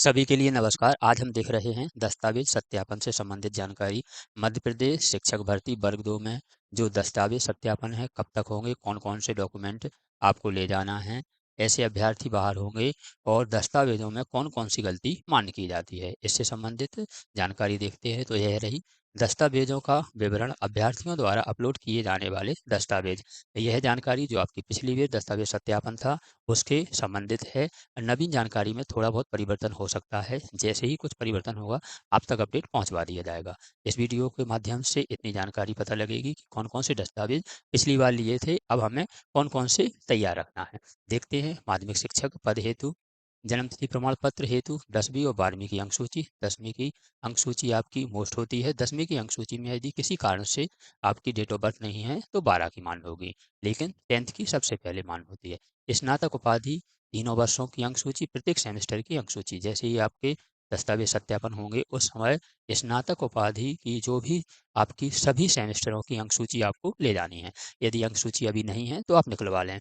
सभी के लिए नमस्कार। आज हम देख रहे हैं दस्तावेज सत्यापन से संबंधित जानकारी। मध्य प्रदेश शिक्षक भर्ती वर्ग 2 में जो दस्तावेज सत्यापन है कब तक होंगे, कौन कौन से डॉक्यूमेंट आपको ले जाना है, ऐसे अभ्यर्थी बाहर होंगे और दस्तावेजों में कौन कौन सी गलती मान्य की जाती है, इससे संबंधित जानकारी देखते हैं। तो यह रही दस्तावेजों का विवरण, अभ्यर्थियों द्वारा अपलोड किए जाने वाले दस्तावेज। यह जानकारी जो आपकी पिछली बार दस्तावेज सत्यापन था उसके संबंधित है। नवीन जानकारी में थोड़ा बहुत परिवर्तन हो सकता है। जैसे ही कुछ परिवर्तन होगा आप तक अपडेट पहुंचवा दिया जाएगा। इस वीडियो के माध्यम से इतनी जानकारी पता लगेगी कि कौन कौन से दस्तावेज पिछली बार लिए थे, अब हमें कौन कौन से तैयार रखना है। देखते हैं। माध्यमिक शिक्षक पद हेतु जन्मतिथि प्रमाण पत्र हेतु 10वीं और 12वीं की अंक सूची। 10वीं की अंक सूची आपकी मोस्ट होती है। 10वीं की अंक सूची में यदि किसी कारण से आपकी डेट ऑफ बर्थ नहीं है तो 12 की मान होगी, लेकिन 10th की सबसे पहले मान होती है। स्नातक उपाधि तीनों वर्षों की अंक सूची, प्रत्येक सेमेस्टर की अंक सूची। जैसे ही आपके दस्तावेज सत्यापन होंगे उस समय स्नातक उपाधि की जो भी आपकी सभी सेमेस्टरों की अंक सूची आपको ले जानी है। यदि अंक सूची अभी नहीं है तो आप निकलवा लें।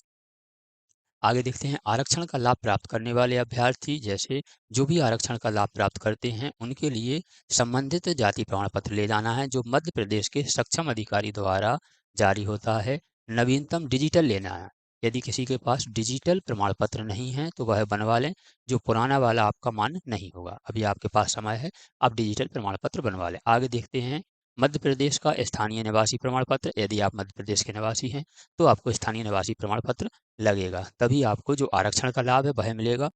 आगे देखते हैं। आरक्षण का लाभ प्राप्त करने वाले अभ्यर्थी, जैसे जो भी आरक्षण का लाभ प्राप्त करते हैं उनके लिए संबंधित जाति प्रमाण पत्र ले जाना है, जो मध्य प्रदेश के सक्षम अधिकारी द्वारा जारी होता है। नवीनतम डिजिटल लेना है। यदि किसी के पास डिजिटल प्रमाण पत्र नहीं है तो वह बनवा लें, जो पुराना वाला आपका मान्य नहीं होगा। अभी आपके पास समय है, आप डिजिटल प्रमाण पत्र बनवा लें। आगे देखते हैं। मध्य प्रदेश का स्थानीय निवासी प्रमाण पत्र। यदि आप मध्य प्रदेश के निवासी हैं तो आपको स्थानीय निवासी प्रमाण पत्र लगेगा, तभी आपको जो आरक्षण का लाभ है वह मिलेगा।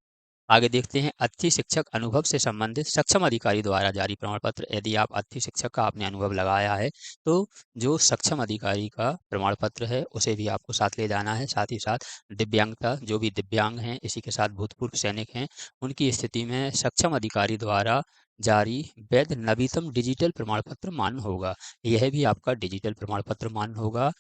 आगे देखते हैं। अच्छी शिक्षक अनुभव से संबंधित सक्षम अधिकारी द्वारा जारी प्रमाण पत्र। यदि आप अच्छी शिक्षक का आपने अनुभव लगाया है तो जो सक्षम अधिकारी का प्रमाण पत्र है उसे भी आपको साथ ले जाना है। साथ ही साथ दिव्यांगता, जो भी दिव्यांग हैं, इसी के साथ भूतपूर्व सैनिक हैं, उनकी स्थिति में सक्षम अधिकारी द्वारा जारी वैध नवीनतम डिजिटल प्रमाण पत्र मान्य होगा। यह भी आपका डिजिटल प्रमाण पत्र मान्य होगा।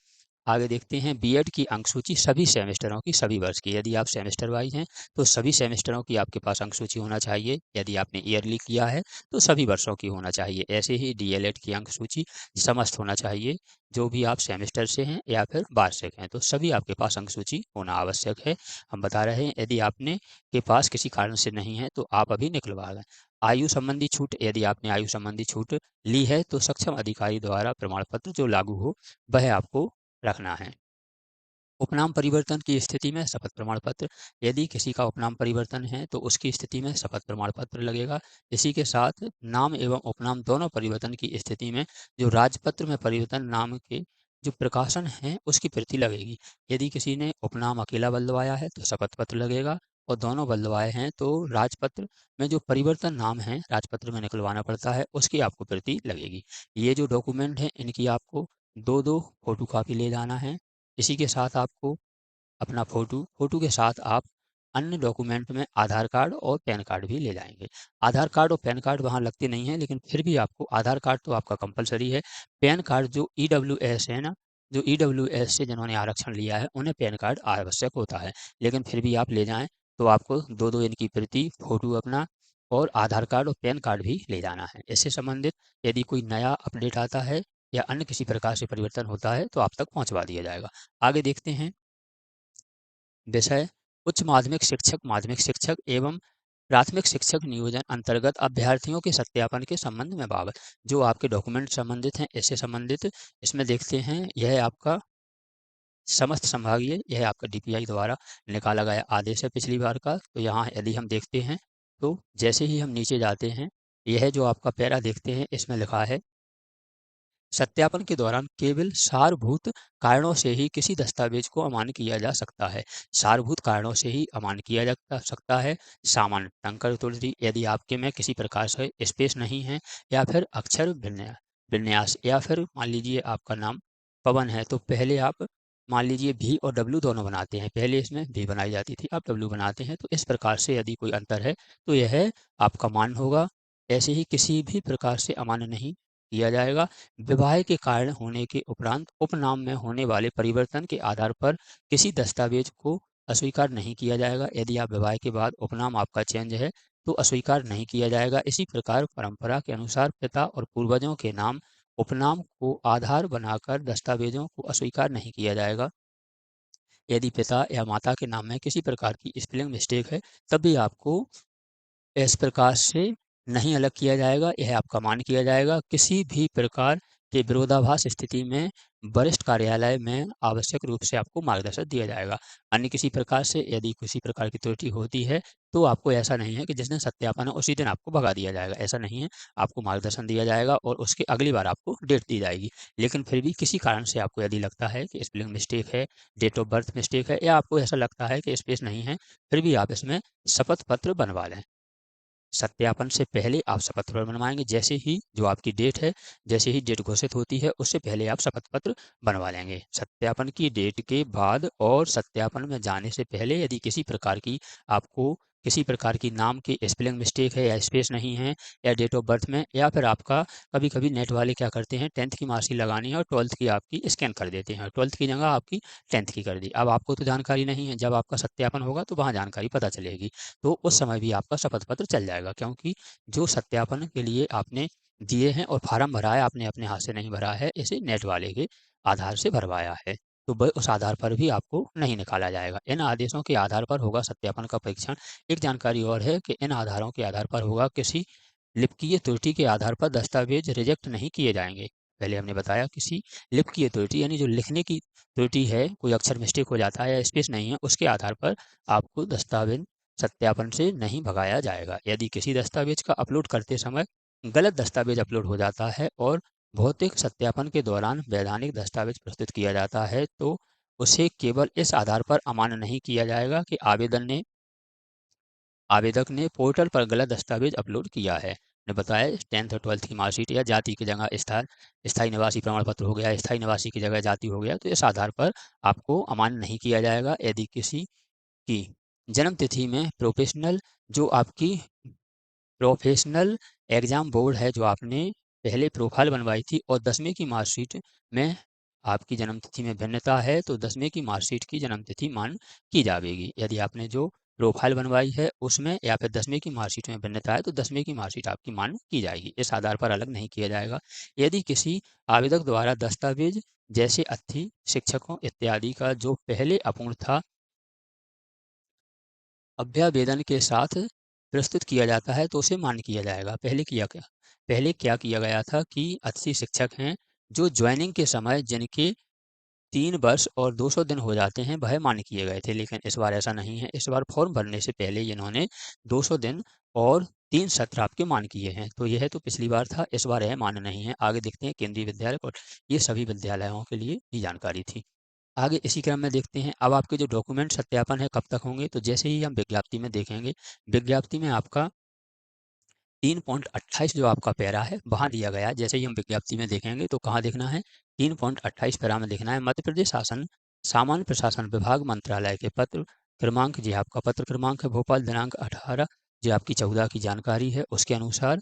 आगे देखते हैं। बीएड की अंक सूची सभी सेमेस्टरों की, सभी वर्ष की। यदि आप सेमेस्टर वाइज हैं तो सभी सेमेस्टरों की आपके पास अंक सूची होना चाहिए। यदि आपने ईयरली किया है तो सभी वर्षों की होना चाहिए। ऐसे ही डीएलएड की अंक सूची समस्त होना चाहिए, जो भी आप सेमेस्टर से हैं या फिर वार्षिक हैं, तो सभी आपके पास अंक सूची होना आवश्यक है। हम बता रहे हैं, यदि आपने के पास किसी कारण से नहीं है तो आप अभी निकलवा लें। आयु संबंधी छूट। यदि आपने आयु संबंधी छूट ली है तो सक्षम अधिकारी द्वारा प्रमाण पत्र जो लागू हो वह आपको रखना है। उपनाम परिवर्तन की स्थिति में शपथ प्रमाण पत्र। यदि किसी का उपनाम परिवर्तन है तो उसकी स्थिति में शपथ प्रमाण पत्र लगेगा। इसी के साथ नाम एवं उपनाम दोनों परिवर्तन की स्थिति में जो राजपत्र में परिवर्तन नाम के जो प्रकाशन है उसकी प्रति लगेगी। यदि किसी ने उपनाम अकेला बदलवाया है तो शपथ पत्र लगेगा, और दोनों बदलवाए हैं तो राजपत्र में जो परिवर्तन नाम है राजपत्र में निकलवाना पड़ता है, उसकी आपको प्रति लगेगी। ये जो डॉक्यूमेंट है इनकी आपको दो दो फोटो कापी ले जाना है। इसी के साथ आपको अपना फ़ोटो के साथ आप अन्य डॉक्यूमेंट में आधार कार्ड और पैन कार्ड भी ले जाएँगे। आधार कार्ड और पैन कार्ड वहाँ लगते नहीं हैं, लेकिन फिर भी आपको आधार कार्ड तो आपका कंपल्सरी है। पैन कार्ड जो ईडब्ल्यूएस है ना, जो ईडब्ल्यूएस से जिन्होंने आरक्षण लिया है उन्हें पैन कार्ड आवश्यक होता है, लेकिन फिर भी आप ले जाएँ तो आपको 2-2 इनकी प्रति, फ़ोटो अपना और आधार कार्ड और पैन कार्ड भी ले जाना है। इससे संबंधित यदि कोई नया अपडेट आता है या अन्य किसी प्रकार से परिवर्तन होता है तो आप तक पहुँचवा दिया जाएगा। आगे देखते हैं। विषय उच्च माध्यमिक शिक्षक एवं प्राथमिक शिक्षक नियोजन अंतर्गत अभ्यर्थियों के सत्यापन के संबंध में बाबत जो आपके डॉक्यूमेंट संबंधित हैं, इससे संबंधित इसमें देखते हैं। यह आपका समस्त संभागीय, यह आपका डीपीआई द्वारा निकाला गया आदेश है पिछली बार का। तो यहाँ यदि हम देखते हैं तो जैसे ही हम नीचे जाते हैं, यह जो आपका पैरा देखते हैं इसमें लिखा है, सत्यापन के दौरान केवल सारभूत कारणों से ही किसी दस्तावेज को अमान्य किया जा सकता है। सारभूत कारणों से ही अमान्य किया जा सकता है। सामान्य टंकर त्रुटि, यदि आपके में किसी प्रकार से स्पेस नहीं है या फिर अक्षर विन्यास, या फिर मान लीजिए आपका नाम पवन है तो पहले आप मान लीजिए भी और डब्लू दोनों बनाते हैं, पहले इसमें भी बनाई जाती थी, आप डब्लू बनाते हैं, तो इस प्रकार से यदि कोई अंतर है तो यह आपका मान्य होगा। ऐसे ही किसी भी प्रकार से अमान्य नहीं किया जाएगा। विवाह के कारण होने के उपरांत उपनाम में होने वाले परिवर्तन के आधार पर किसी दस्तावेज को अस्वीकार नहीं किया जाएगा। यदि आप विवाह के बाद उपनाम आपका चेंज है तो अस्वीकार नहीं किया जाएगा। इसी प्रकार परंपरा के अनुसार पिता और पूर्वजों के नाम उपनाम को आधार बनाकर दस्तावेजों को अस्वीकार नहीं किया जाएगा। यदि पिता या माता के नाम में किसी प्रकार की स्पेलिंग मिस्टेक है तब भी आपको इस प्रकार से नहीं अलग किया जाएगा, यह आपका मान किया जाएगा। किसी भी प्रकार के विरोधाभास स्थिति में वरिष्ठ कार्यालय में आवश्यक रूप से आपको मार्गदर्शन दिया जाएगा। अन्य किसी प्रकार से यदि किसी प्रकार की त्रुटि होती है, तो आपको ऐसा नहीं है कि जिस दिन सत्यापन है उसी दिन आपको भगा दिया जाएगा, ऐसा नहीं है। आपको मार्गदर्शन दिया जाएगा और उसके अगली बार आपको डेट दी जाएगी। लेकिन फिर भी किसी कारण से आपको यदि लगता है कि स्पेलिंग मिस्टेक है, डेट ऑफ बर्थ मिस्टेक है, या आपको ऐसा लगता है कि स्पेस नहीं है, फिर भी आप इसमें शपथ पत्र बनवा लें। सत्यापन से पहले आप शपथ पत्र बनवाएंगे। जैसे ही जो आपकी डेट है, जैसे ही डेट घोषित होती है, उससे पहले आप शपथ पत्र बनवा लेंगे। सत्यापन की डेट के बाद और सत्यापन में जाने से पहले यदि किसी प्रकार की आपको किसी प्रकार की नाम की स्पेलिंग मिस्टेक है, या स्पेस नहीं है, या डेट ऑफ बर्थ में, या फिर आपका कभी कभी नेट वाले क्या करते हैं, 10th की मार्कशीट लगानी है और 12th की आपकी स्कैन कर देते हैं, 12th की जगह आपकी 10th की कर दी। अब आपको तो जानकारी नहीं है, जब आपका सत्यापन होगा तो वहाँ जानकारी पता चलेगी। तो उस समय भी आपका शपथ पत्र चल जाएगा, क्योंकि जो सत्यापन के लिए आपने दिए हैं और फार्म भरा है, आपने अपने हाथ से नहीं भरा है, इसे नेट वाले के आधार से भरवाया है, तो उस आधार पर भी आपको नहीं निकाला जाएगा। इन आदेशों के आधार पर होगा सत्यापन का परीक्षण। एक जानकारी और है कि इन आधारों के आधार पर होगा, किसी लिपकीय त्रुटि के आधार पर दस्तावेज रिजेक्ट नहीं किए जाएंगे। पहले हमने बताया किसी लिपकीय त्रुटि यानी जो लिखने की त्रुटि है, कोई अक्षर मिस्टेक हो जाता है या स्पेस नहीं है, उसके आधार पर आपको दस्तावेज सत्यापन से नहीं भगाया जाएगा। यदि किसी दस्तावेज का अपलोड करते समय गलत दस्तावेज अपलोड हो जाता है और भौतिक सत्यापन के दौरान वैधानिक दस्तावेज प्रस्तुत किया जाता है, तो उसे केवल इस आधार पर अमान्य नहीं किया जाएगा कि आवेदक ने पोर्टल पर गलत दस्तावेज अपलोड किया है। ने बताया 10th और 12th की मार्कशीट या जाति की जगह स्थायी निवासी प्रमाण पत्र हो गया, स्थायी निवासी की जगह जाति हो गया, तो इस आधार पर आपको अमान्य नहीं किया जाएगा। यदि किसी की जन्म तिथि में जो आपकी प्रोफेशनल एग्जाम बोर्ड है, जो आपने पहले प्रोफाइल बनवाई थी, और 10वीं की मार्कशीट में आपकी जन्म तिथि में भिन्नता है, तो 10वीं की मार्कशीट की जन्म तिथि मान की जाएगी। यदि आपने जो प्रोफाइल बनवाई है उसमें या फिर 10वीं की मार्कशीट में भिन्नता है, तो 10वीं की मार्कशीट आपकी मान की जाएगी। इस आधार पर अलग नहीं किया जाएगा। यदि किसी आवेदक द्वारा दस्तावेज जैसे अतिथि शिक्षकों इत्यादि का जो पहले अपूर्ण था, अभ्यावेदन के साथ प्रस्तुत किया जाता है, तो उसे मान्य किया जाएगा। पहले क्या किया गया था कि अच्छी शिक्षक हैं जो ज्वाइनिंग के समय जिनके 3 वर्ष और 200 दिन हो जाते हैं, वह मान्य किए गए थे। लेकिन इस बार ऐसा नहीं है। इस बार फॉर्म भरने से पहले इन्होंने 200 दिन और 3 सत्र आपके मान्य किए हैं। तो यह तो पिछली बार था, इस बार यह मान्य नहीं है। आगे देखते हैं केंद्रीय विद्यालय, और ये सभी विद्यालयों के लिए ये जानकारी थी। आगे इसी क्रम में देखते हैं, अब आपके जो डॉक्यूमेंट सत्यापन है कब तक होंगे, तो जैसे ही हम विज्ञप्ति में देखेंगे, विज्ञप्ति में आपका 3.28 जो आपका पैरा है वहाँ दिया गया है। जैसे ही हम विज्ञप्ति में देखेंगे तो कहाँ देखना है, 3.28 पैरा में देखना है, मध्य प्रदेश शासन सामान्य प्रशासन विभाग मंत्रालय के पत्र क्रमांक, जी आपका पत्र क्रमांक है भोपाल, दिनांक 18, जो आपकी 14 की जानकारी है, उसके अनुसार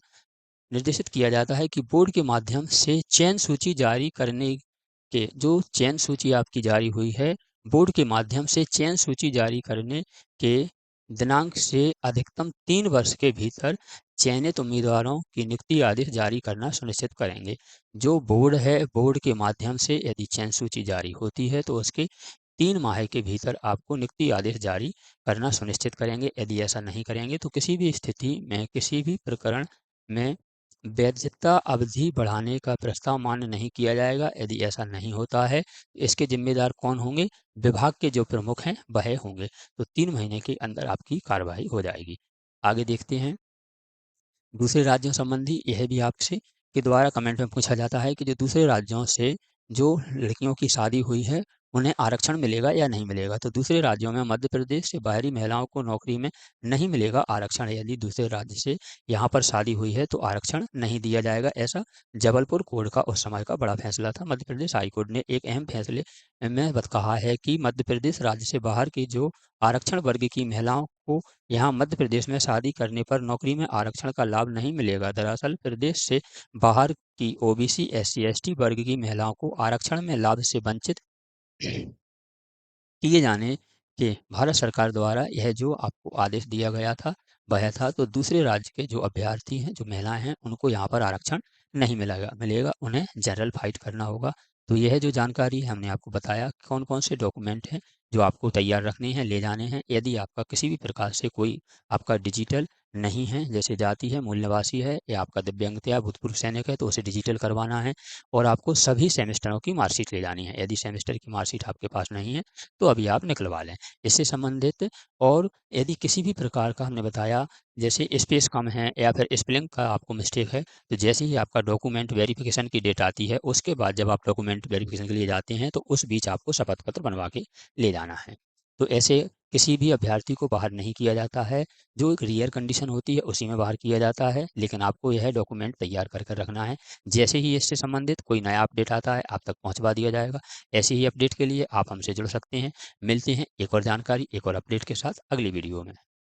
निर्देशित किया जाता है कि बोर्ड के माध्यम से चयन सूची जारी करने के जो चयन सूची आपकी जारी हुई है, बोर्ड के माध्यम से चयन सूची जारी करने के दिनांक से अधिकतम 3 वर्ष के भीतर चयनित उम्मीदवारों की नियुक्ति आदेश जारी करना सुनिश्चित करेंगे। जो बोर्ड है, बोर्ड के माध्यम से यदि चयन सूची जारी होती है, तो उसके 3 माह के भीतर आपको नियुक्ति आदेश जारी करना सुनिश्चित करेंगे। यदि ऐसा नहीं करेंगे, तो किसी भी स्थिति में किसी भी प्रकरण में वैधता अवधि बढ़ाने का प्रस्ताव मान्य नहीं किया जाएगा। यदि ऐसा नहीं होता है, इसके जिम्मेदार कौन होंगे, विभाग के जो प्रमुख हैं वह होंगे। तो 3 महीने के अंदर आपकी कार्रवाई हो जाएगी। आगे देखते हैं दूसरे राज्यों संबंधी, यह भी आपसे के द्वारा कमेंट में पूछा जाता है कि जो दूसरे राज्यों से जो लड़कियों की शादी हुई है, उन्हें आरक्षण मिलेगा या नहीं मिलेगा। तो दूसरे राज्यों में मध्य प्रदेश से बाहरी महिलाओं को नौकरी में नहीं मिलेगा आरक्षण। यदि दूसरे राज्य से यहाँ पर शादी हुई है तो आरक्षण नहीं दिया जाएगा। ऐसा जबलपुर कोर्ट का उस समय का बड़ा फैसला था। मध्य प्रदेश हाईकोर्ट ने एक अहम फैसले में कहा है कि मध्य प्रदेश राज्य से बाहर की जो आरक्षण वर्ग की महिलाओं को यहाँ मध्य प्रदेश में शादी करने पर नौकरी में आरक्षण का लाभ नहीं मिलेगा। दरअसल प्रदेश से बाहर की ओबीसी, एससी, एसटी वर्ग की महिलाओं को आरक्षण में लाभ से वंचित किए जाने के भारत सरकार द्वारा यह जो आपको आदेश दिया गया था वह था। तो दूसरे राज्य के जो अभ्यर्थी हैं, जो महिलाएं हैं, उनको यहाँ पर आरक्षण नहीं मिलेगा, उन्हें जनरल फाइट करना होगा। तो यह जो जानकारी है हमने आपको बताया कौन कौन से डॉक्यूमेंट हैं जो आपको तैयार रखने हैं, ले जाने हैं। यदि आपका किसी भी प्रकार से कोई आपका डिजिटल नहीं हैं, जैसे जाति है, मूल निवासी है या आपका दिव्यांगता भूतपूर्व सैनिक है तो उसे डिजिटल करवाना है और आपको सभी सेमेस्टरों की मार्कशीट ले जानी है। यदि सेमेस्टर की मार्कशीट आपके पास नहीं है तो अभी आप निकलवा लें। इससे संबंधित और यदि किसी भी प्रकार का हमने बताया जैसे स्पेस कम है या फिर स्पेलिंग का आपको मिस्टेक है, तो जैसे ही आपका डॉक्यूमेंट वेरिफिकेशन की डेट आती है, उसके बाद जब आप डॉक्यूमेंट वेरिफिकेशन के लिए जाते हैं, तो उस बीच आपको शपथ पत्र बनवा के ले जाना है। तो ऐसे किसी भी अभ्यर्थी को बाहर नहीं किया जाता है, जो एक रेयर कंडीशन होती है उसी में बाहर किया जाता है, लेकिन आपको यह डॉक्यूमेंट तैयार कर कर रखना है। जैसे ही इससे संबंधित कोई नया अपडेट आता है, आप तक पहुँचवा दिया जाएगा। ऐसे ही अपडेट के लिए आप हमसे जुड़ सकते हैं। मिलते हैं एक और जानकारी, एक और अपडेट के साथ अगली वीडियो में।